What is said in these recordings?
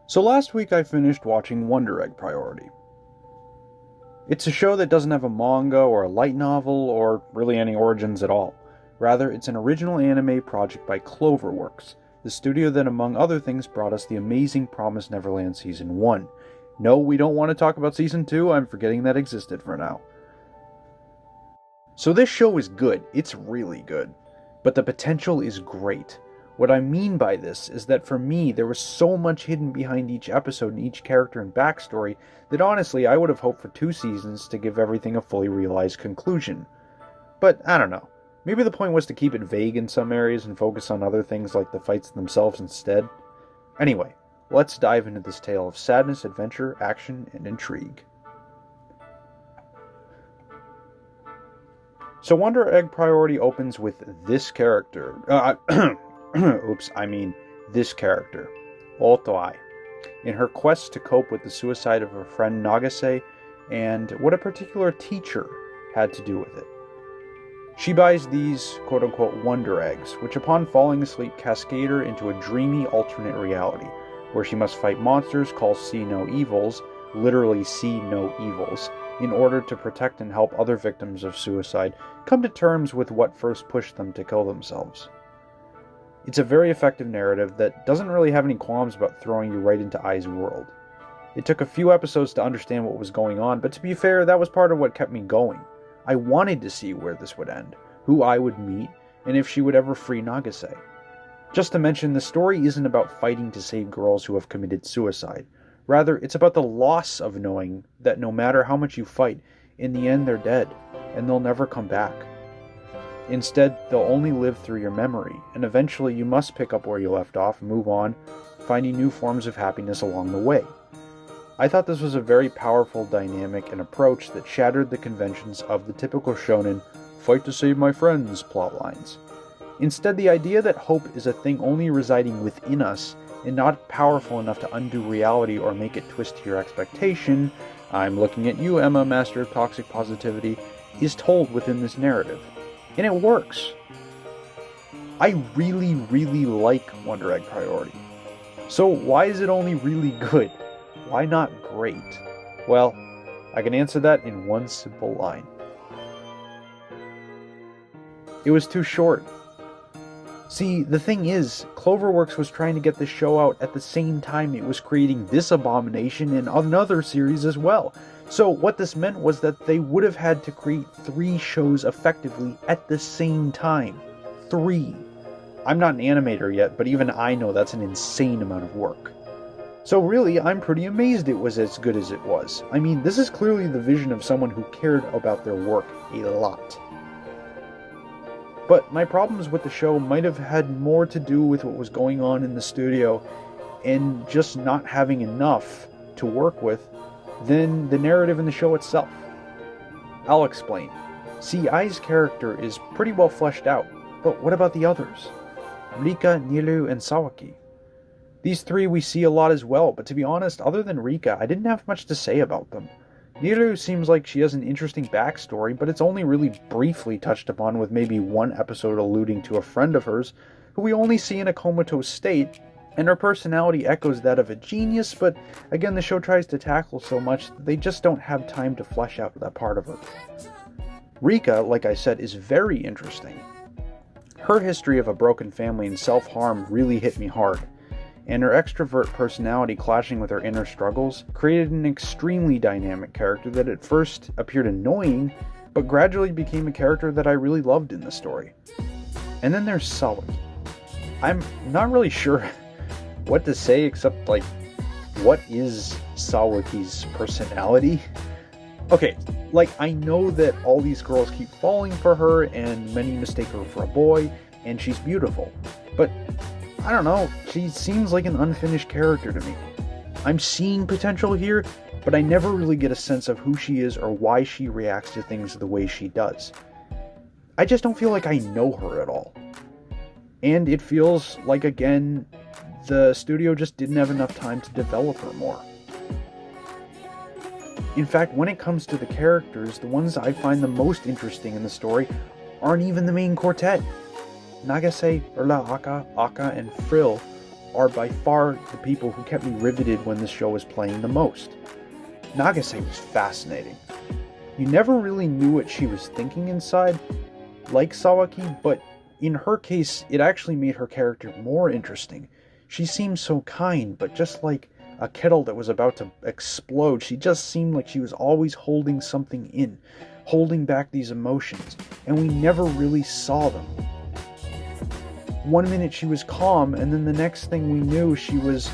So last week I finished watching Wonder Egg Priority. It's a show that doesn't have a manga or a light novel or really any origins at all. Rather, it's an original anime project by Cloverworks, the studio that among other things brought us the amazing Promised Neverland Season 1. No, we don't want to talk about Season 2, I'm forgetting that existed for now. So this show is good, it's really good, but the potential is great. What I mean by this is that for me, there was so much hidden behind each episode and each character and backstory that honestly I would have hoped for 2 seasons to give everything a fully realized conclusion. But I don't know. Maybe the point was to keep it vague in some areas and focus on other things like the fights themselves instead. Anyway, let's dive into this tale of sadness, adventure, action, and intrigue. So Wonder Egg Priority opens with this character. This character, Waltz, in her quest to cope with the suicide of her friend Nagase and what a particular teacher had to do with it. She buys these quote-unquote wonder eggs, which upon falling asleep cascade her into a dreamy alternate reality, where she must fight monsters called See No Evils, literally See No Evils, in order to protect and help other victims of suicide come to terms with what first pushed them to kill themselves. It's a very effective narrative that doesn't really have any qualms about throwing you right into Ai's world. It took a few episodes to understand what was going on, but to be fair, that was part of what kept me going. I wanted to see where this would end, who Ai would meet, and if she would ever free Nagase. Just to mention, the story isn't about fighting to save girls who have committed suicide. Rather, it's about the loss of knowing that no matter how much you fight, in the end they're dead, and they'll never come back. Instead, they'll only live through your memory, and eventually you must pick up where you left off and move on, finding new forms of happiness along the way. I thought this was a very powerful dynamic and approach that shattered the conventions of the typical shonen fight to save my friends plotlines. Instead, the idea that hope is a thing only residing within us and not powerful enough to undo reality or make it twist to your expectation, I'm looking at you, Emma, master of toxic positivity, is told within this narrative. And it works. I really, really like Wonder Egg Priority. So why is it only really good? Why not great? Well, I can answer that in one simple line. It was too short. See, the thing is, Cloverworks was trying to get this show out at the same time it was creating this abomination and another series as well. So what this meant was that they would have had to create 3 shows effectively at the same time. 3. I'm not an animator yet, but even I know that's an insane amount of work. So really, I'm pretty amazed it was as good as it was. I mean, this is clearly the vision of someone who cared about their work a lot. But my problems with the show might have had more to do with what was going on in the studio and just not having enough to work with than the narrative in the show itself. I'll explain. See, Ai's character is pretty well fleshed out, but what about the others? Rika, Niru, and Sawaki. These 3 we see a lot as well, but to be honest, other than Rika, I didn't have much to say about them. Niru seems like she has an interesting backstory, but it's only really briefly touched upon, with maybe one episode alluding to a friend of hers, who we only see in a comatose state, and her personality echoes that of a genius, but again the show tries to tackle so much that they just don't have time to flesh out that part of her. Rika, like I said, is very interesting. Her history of a broken family and self-harm really hit me hard, and her extrovert personality clashing with her inner struggles created an extremely dynamic character that at first appeared annoying, but gradually became a character that I really loved in the story. And then there's Sawaki. I'm not really sure what to say except, what is Sawaki's personality? Okay, I know that all these girls keep falling for her and many mistake her for a boy, and she's beautiful, but I don't know, she seems like an unfinished character to me. I'm seeing potential here, but I never really get a sense of who she is or why she reacts to things the way she does. I just don't feel like I know her at all. And it feels like, again, the studio just didn't have enough time to develop her more. In fact, when it comes to the characters, the ones I find the most interesting in the story aren't even the main quartet. Nagase, urra-acca, Akka, and Frill are by far the people who kept me riveted when this show was playing the most. Nagase was fascinating. You never really knew what she was thinking inside, like Sawaki, but in her case, it actually made her character more interesting. She seemed so kind, but just like a kettle that was about to explode, she just seemed like she was always holding something in, holding back these emotions, and we never really saw them. One minute she was calm, and then the next thing we knew, she was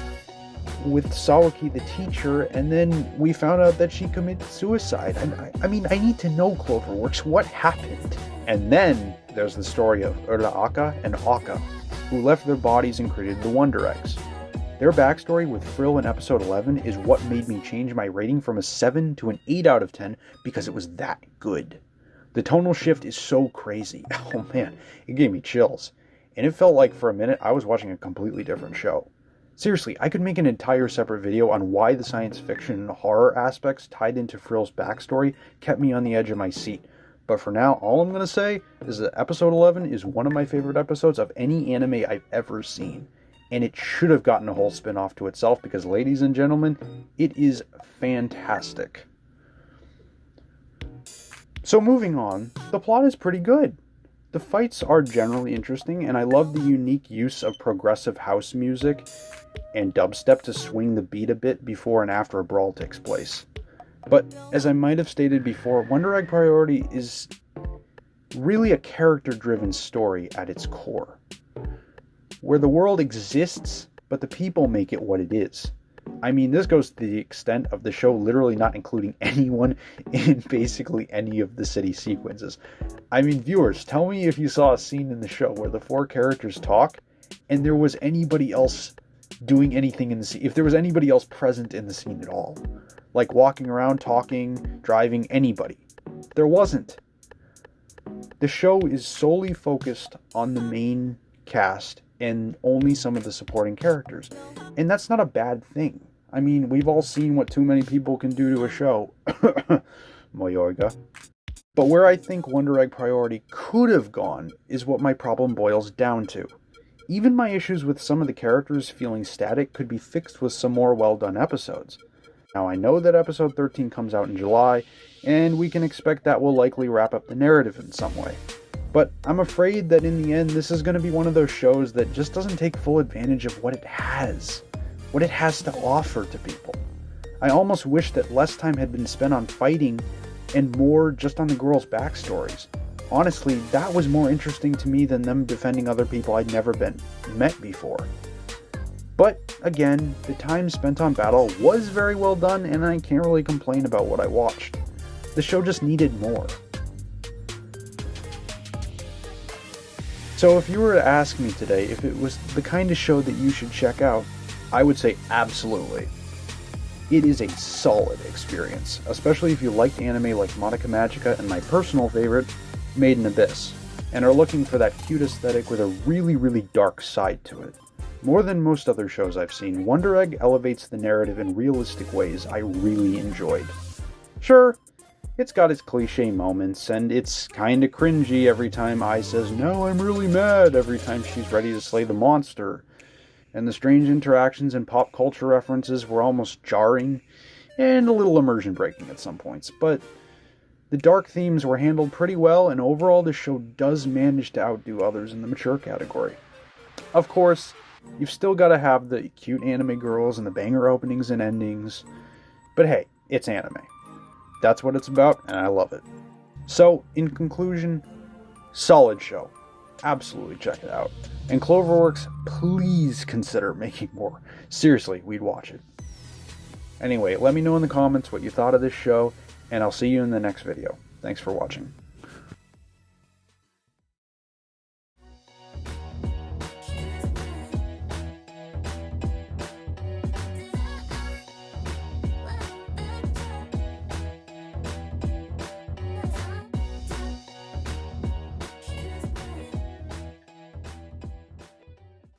with Sawaki the teacher, and then we found out that she committed suicide. I mean, I need to know, Cloverworks, what happened? And then there's the story of Urra-acca and Acca, who left their bodies and created the Wonder Eggs. Their backstory with Frill in episode 11 is what made me change my rating from a 7 to an 8 out of 10 because it was that good. The tonal shift is so crazy. Oh man, it gave me chills. And it felt like for a minute I was watching a completely different show. Seriously, I could make an entire separate video on why the science fiction and horror aspects tied into Frill's backstory kept me on the edge of my seat. But for now, all I'm going to say is that episode 11 is one of my favorite episodes of any anime I've ever seen. And it should have gotten a whole spin-off to itself because, ladies and gentlemen, it is fantastic. So moving on, the plot is pretty good. The fights are generally interesting, and I love the unique use of progressive house music and dubstep to swing the beat a bit before and after a brawl takes place. But, as I might have stated before, Wonder Egg Priority is really a character-driven story at its core, where the world exists, but the people make it what it is. I mean, this goes to the extent of the show literally not including anyone in basically any of the city sequences. I mean, viewers, tell me if you saw a scene in the show where the 4 characters talk and there was anybody else doing anything in the scene, if there was anybody else present in the scene at all. Like walking around, talking, driving, anybody. There wasn't. The show is solely focused on the main cast and only some of the supporting characters. And that's not a bad thing. I mean, we've all seen what too many people can do to a show. Moyorga. But where I think Wonder Egg Priority could have gone is what my problem boils down to. Even my issues with some of the characters feeling static could be fixed with some more well-done episodes. Now, I know that episode 13 comes out in July, and we can expect that will likely wrap up the narrative in some way. But I'm afraid that in the end, this is going to be one of those shows that just doesn't take full advantage of what it has to offer to people. I almost wish that less time had been spent on fighting and more just on the girls' backstories. Honestly, that was more interesting to me than them defending other people I'd never met before. But again, the time spent on battle was very well done, and I can't really complain about what I watched. The show just needed more. So if you were to ask me today if it was the kind of show that you should check out, I would say absolutely. It is a solid experience, especially if you liked anime like Madoka Magica and my personal favorite, Made in Abyss, and are looking for that cute aesthetic with a really, really dark side to it. More than most other shows I've seen, Wonder Egg elevates the narrative in realistic ways I really enjoyed. Sure, it's got its cliche moments, and it's kinda cringy every time Ai says, "No, I'm really mad," every time she's ready to slay the monster. And the strange interactions and pop culture references were almost jarring, and a little immersion breaking at some points, but the dark themes were handled pretty well, and overall the show does manage to outdo others in the mature category. Of course, you've still got to have the cute anime girls and the banger openings and endings, but hey, it's anime. That's what it's about, and I love it. So, in conclusion, solid show. Absolutely check it out. And Cloverworks, please consider making more. Seriously, we'd watch it. Anyway, let me know in the comments what you thought of this show, and I'll see you in the next video. Thanks for watching.